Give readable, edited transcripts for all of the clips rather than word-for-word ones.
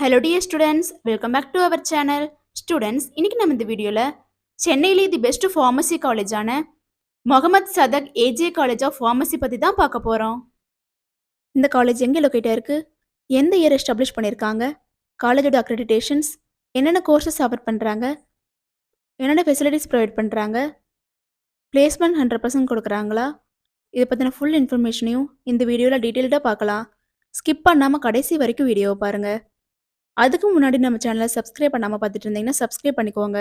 Hello dear students, welcome back to our channel. Students, இன்னைக்கு நம்ம இந்த வீடியோல சென்னையிலே தி பெஸ்ட் ஃபார்மசி காலேஜான Mohamed Sathak AJ college of pharmacy பத்தி தான் பார்க்க போறோம். இந்த காலேஜ் எங்க லொகேட் ஆயிருக்கு, எந்த இயர் எஸ்டாப்ளிஷ் பண்ணிருக்காங்க, காலேஜோட அக்ரெடிடேஷன்ஸ், என்னென்ன கோர்சஸ் ஆஃபர் பண்றாங்க, என்னென்ன ஃபெசிலிட்டிஸ் ப்ரொவைட் பண்றாங்க, பிளேஸ்மெண்ட் 100% கொடுக்குறாங்களா, இதை பற்றின ஃபுல் இன்ஃபர்மேஷனையும் இந்த வீடியோவில் டீட்டெயில்டாக பார்க்கலாம். ஸ்கிப் பண்ணாமல் கடைசி வரைக்கும் வீடியோவை பாருங்கள். அதுக்கு முன்னாடி நம்ம சேனலை சப்ஸ்கிரைப் பண்ணாமல் பார்த்துட்டு இருந்தீங்கன்னா சப்ஸ்கிரைப் பண்ணிக்கோங்க.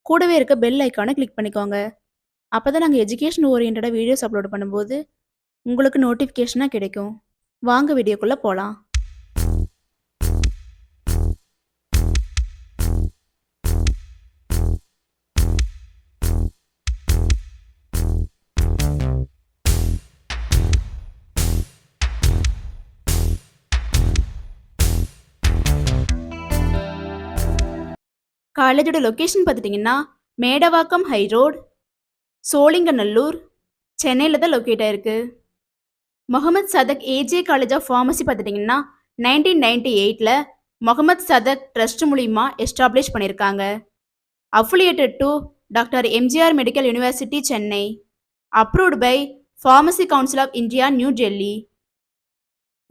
கூடவே இருக்க பெல் ஐக்கானை கிளிக் பண்ணிக்கோங்க. அப்போ தான் நாங்கள் எஜுகேஷன் ஓரியன்டாக வீடியோஸ் அப்லோட் பண்ணும்போது உங்களுக்கு நோட்டிஃபிகேஷனாக கிடைக்கும். வாங்க வீடியோக்குள்ளே போகலாம். காலேஜோட லொக்கேஷன் பார்த்துட்டிங்கன்னா மேடவாக்கம் ஹை ரோட், சோழிங்கநல்லூர், சென்னையில் தான் லொக்கேட் ஆயிருக்கு. Mohamed Sathak AJ college of pharmacy பார்த்துட்டிங்கன்னா 1998 முகமது சதக் ட்ரஸ்ட் மூலிமா எஸ்டாப்ளிஷ் பண்ணியிருக்காங்க. Affiliated to doctor MGR medical university Chennai. Approved by pharmacy council of India New Delhi.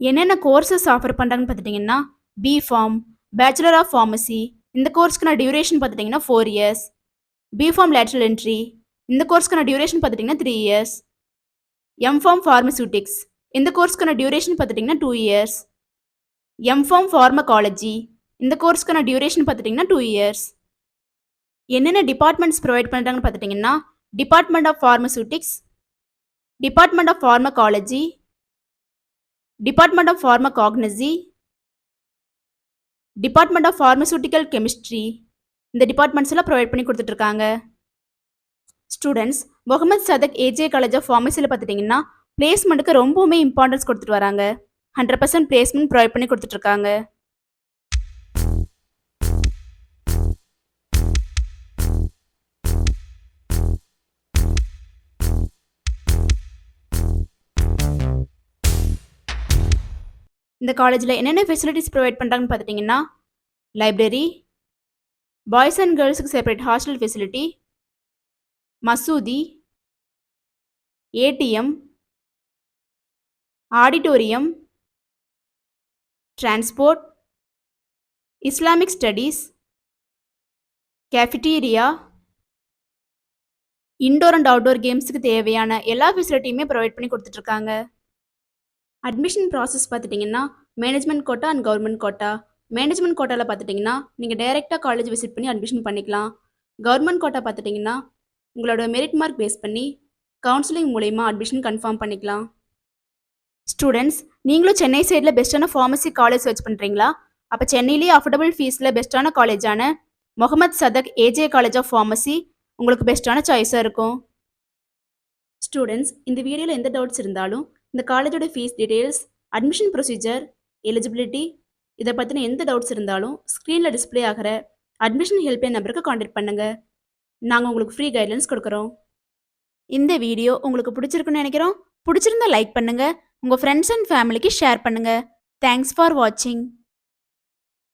என்னென்ன கோர்சஸ் ஆஃபர் பண்ணுறாங்கன்னு பார்த்துட்டிங்கன்னா பிஃபார்ம், பேச்சுலர் ஆஃப் ஃபார்மசி, இந்த கோர்ஸ்க்கான டியூரேஷன் பார்த்துட்டிங்கன்னா 4 years. பிஃபார்ம் லேட்ரல் என்ட்ரி, இந்த கோர்ஸ்க்கான டியூரேஷன் பார்த்துட்டிங்கன்னா 3 years. எம்ஃபார்ம் ஃபார்மசூட்டிக்ஸ், இந்த கோர்ஸ்க்கான டியூரேஷன் பார்த்துட்டிங்கன்னா 2 years. எம்ஃபார்ம் ஃபார்மகாலஜி, இந்த கோர்ஸ்க்கான டியூரேஷன் பார்த்துட்டிங்கன்னா 2 years. என்னென்ன டிபார்ட்மெண்ட்ஸ் ப்ரொவைட் பண்ணுறாங்கன்னு பார்த்துட்டிங்கன்னா department of pharmaceutics, department of pharmacology, department of pharmacognosy, department of pharmaceutical chemistry, இந்த டிபார்ட்மெண்ட்ஸ் எல்லாம் ப்ரொவைட் பண்ணி கொடுத்துட்ருக்காங்க. Students, Mohamed Sathak AJ college of ஃபார்மசியில் பார்த்துட்டிங்கன்னா பிளேஸ்மெண்ட்டுக்கு ரொம்பவுமே இம்பார்ட்டன்ஸ் கொடுத்துட்டு வராங்க. 100% பிளேஸ்மெண்ட் ப்ரொவைட் பண்ணி கொடுத்துட்ருக்காங்க. இந்த காலேஜில் என்னென்ன ஃபெசிலிட்டிஸ் ப்ரொவைட் பண்ணுறாங்கன்னு பார்த்துட்டிங்கன்னா லைப்ரரி, பாய்ஸ் அண்ட் கேர்ள்ஸுக்கு செப்பரேட் ஹாஸ்டல் ஃபெசிலிட்டி, மசூதி, ATM, auditorium, transport, Islamic studies, cafeteria, indoor and outdoor கேம்ஸுக்கு தேவையான எல்லா ஃபெசிலிட்டியுமே ப்ரொவைட் பண்ணி கொடுத்துட்ருக்காங்க. அட்மிஷன் ப்ராசஸ் பார்த்துட்டிங்கன்னா management quota and government quota. Management கோட்டாவில் பார்த்துட்டிங்கன்னா நீங்கள் டைரெக்டாக காலேஜ் விசிட் பண்ணி அட்மிஷன் பண்ணிக்கலாம். கவர்மெண்ட் கோட்டா பார்த்துட்டிங்கன்னா உங்களோட மெரிட் மார்க் பேஸ் பண்ணி கவுன்சிலிங் மூலயமா அட்மிஷன் கன்ஃபார்ம் பண்ணிக்கலாம். ஸ்டூடெண்ட்ஸ், நீங்களும் சென்னை சைடில் பெஸ்ட்டான ஃபார்மசி காலேஜ் சர்ச் பண்ணுறீங்களா? அப்போ சென்னையிலேயே அஃபோர்டபுள் ஃபீஸில் பெஸ்ட்டான காலேஜான Mohamed Sathak AJ college of pharmacy உங்களுக்கு பெஸ்ட்டான சாய்ஸாக இருக்கும். ஸ்டூடெண்ட்ஸ், இந்த வீடியோவில் எந்த டவுட்ஸ் இருந்தாலும் இந்த காலேஜோட fees details, admission procedure, eligibility, இதை பற்றின எந்த டவுட்ஸ் இருந்தாலும் ஸ்க்ரீனில் டிஸ்பிளே ஆகிற அட்மிஷன் ஹெல்ப்லைன் நம்பருக்கு காண்டாக்ட் பண்ணுங்கள். நாங்கள் உங்களுக்கு ஃப்ரீ கைட்லைன்ஸ் கொடுக்குறோம். இந்த வீடியோ உங்களுக்கு பிடிச்சிருக்குன்னு நினைக்கிறோம். பிடிச்சிருந்தா லைக் பண்ணுங்கள், உங்கள் ஃப்ரெண்ட்ஸ் அண்ட் ஃபேமிலிக்கு ஷேர் பண்ணுங்கள். தேங்க்ஸ் ஃபார் வாட்சிங்.